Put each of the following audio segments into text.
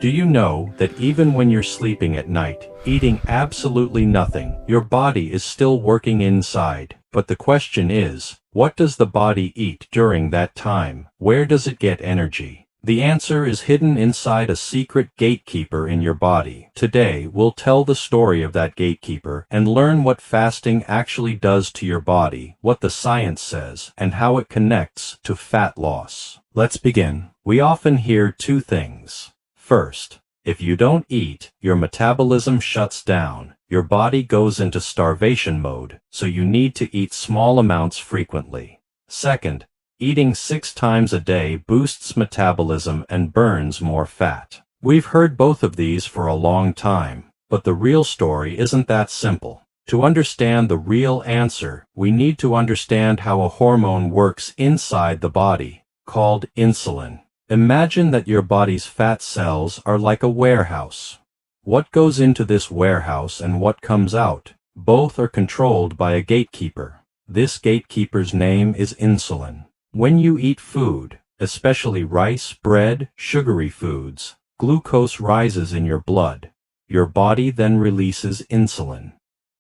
Do you know that even when you're sleeping at night, eating absolutely nothing, your body is still working inside? But the question is, what does the body eat during that time? Where does it get energy? The answer is hidden inside a secret gatekeeper in your body. Today, we'll tell the story of that gatekeeper and learn what fasting actually does to your body, what the science says, and how it connects to fat loss. Let's begin. We often hear two things. First, if you don't eat, your metabolism shuts down. Your body goes into starvation mode, so you need to eat small amounts frequently. Second, eating 6 times a day boosts metabolism and burns more fat. We've heard both of these for a long time, but the real story isn't that simple. To understand the real answer, we need to understand how a hormone works inside the body, called insulin. Imagine that your body's fat cells are like a warehouse. What goes into this warehouse and what comes out? Both are controlled by a gatekeeper. This gatekeeper's name is insulin. When you eat food, especially rice, bread, sugary foods, glucose rises in your blood. Your body then releases insulin.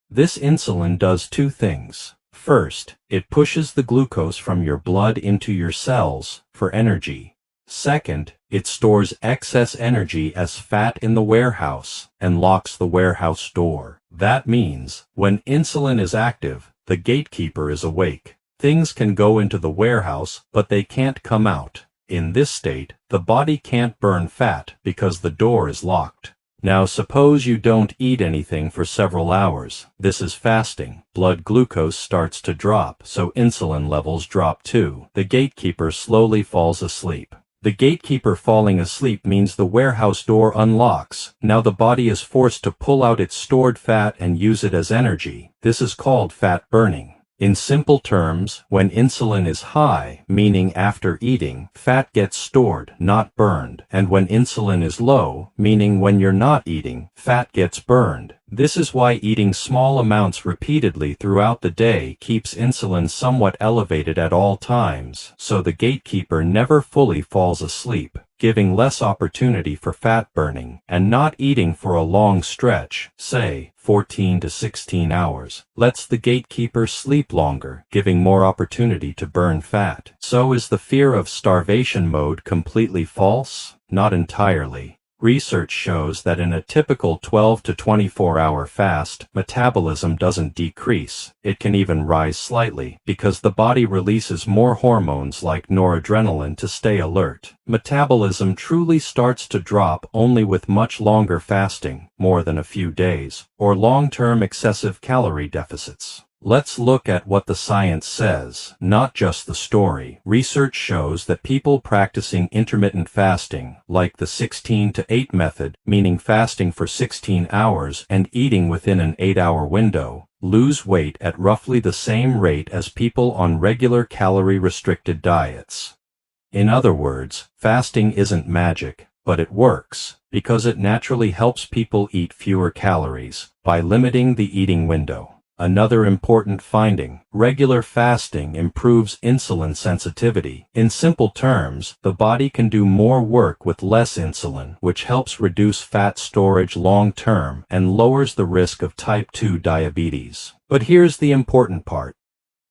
This insulin does two things. First, it pushes the glucose from your blood into your cells for energy. Second, it stores excess energy as fat in the warehouse and locks the warehouse door. That means, when insulin is active, the gatekeeper is awake. Things can go into the warehouse, but they can't come out. In this state, the body can't burn fat because the door is locked. Now suppose you don't eat anything for several hours. This is fasting. Blood glucose starts to drop, so insulin levels drop too. The gatekeeper slowly falls asleep. The gatekeeper falling asleep means the warehouse door unlocks. Now the body is forced to pull out its stored fat and use it as energy. This is called fat burning. In simple terms, when insulin is high, meaning after eating, fat gets stored, not burned. And when insulin is low, meaning when you're not eating, fat gets burned. This is why eating small amounts repeatedly throughout the day keeps insulin somewhat elevated at all times, so the gatekeeper never fully falls asleep, giving less opportunity for fat burning. And not eating for a long stretch, say 14 to 16 hours, lets the gatekeeper sleep longer, giving more opportunity to burn fat. So is the fear of starvation mode completely false? Not entirely. Research shows that in a typical 12 to 24-hour fast, metabolism doesn't decrease. It can even rise slightly, because the body releases more hormones like noradrenaline to stay alert. Metabolism truly starts to drop only with much longer fasting, more than a few days, or long-term excessive calorie deficits. Let's look at what the science says, not just the story. Research shows that people practicing intermittent fasting, like the 16-to-8 method, meaning fasting for 16 hours and eating within an 8-hour window, lose weight at roughly the same rate as people on regular calorie-restricted diets. In other words, fasting isn't magic, but it works, because it naturally helps people eat fewer calories by limiting the eating window. Another important finding, regular fasting improves insulin sensitivity. In simple terms, the body can do more work with less insulin, which helps reduce fat storage long-term and lowers the risk of type 2 diabetes. But here's the important part.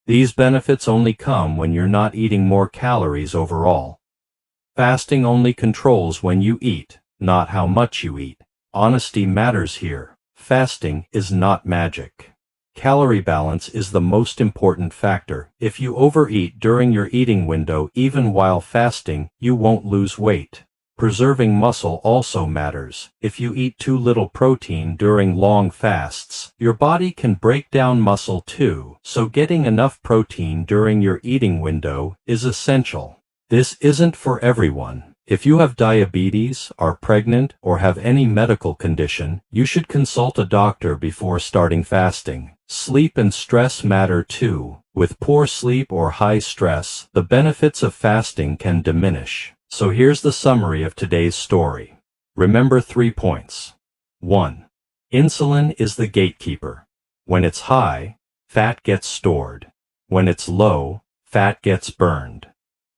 These benefits only come when you're not eating more calories overall. Fasting only controls when you eat, not how much you eat. Honesty matters here. Fasting is not magic. Calorie balance is the most important factor. If you overeat during your eating window even while fasting, you won't lose weight. Preserving muscle also matters. If you eat too little protein during long fasts, your body can break down muscle too, so getting enough protein during your eating window is essential. This isn't for everyone. If you have diabetes, are pregnant, or have any medical condition, you should consult a doctor before starting fasting. Sleep and stress matter too. With poor sleep or high stress, the benefits of fasting can diminish. So here's the summary of today's story. Remember 3 points. 1. Insulin is the gatekeeper. When it's high, fat gets stored. When it's low, fat gets burned.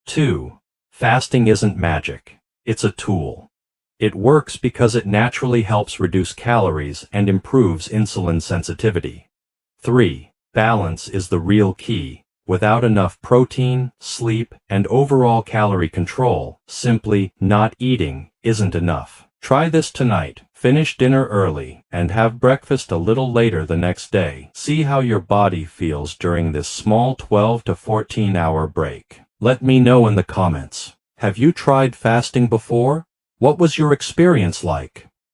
2. Fasting isn't magic. It's a tool. It works because it naturally helps reduce calories and improves insulin sensitivity. 3. Balance is the real key. Without enough protein, sleep, and overall calorie control, simply not eating isn't enough. Try this tonight. Finish dinner early and have breakfast a little later the next day. See how your body feels during this small 12 to 14 hour break. Let me know in the comments. Have you tried fasting before? What was your experience like?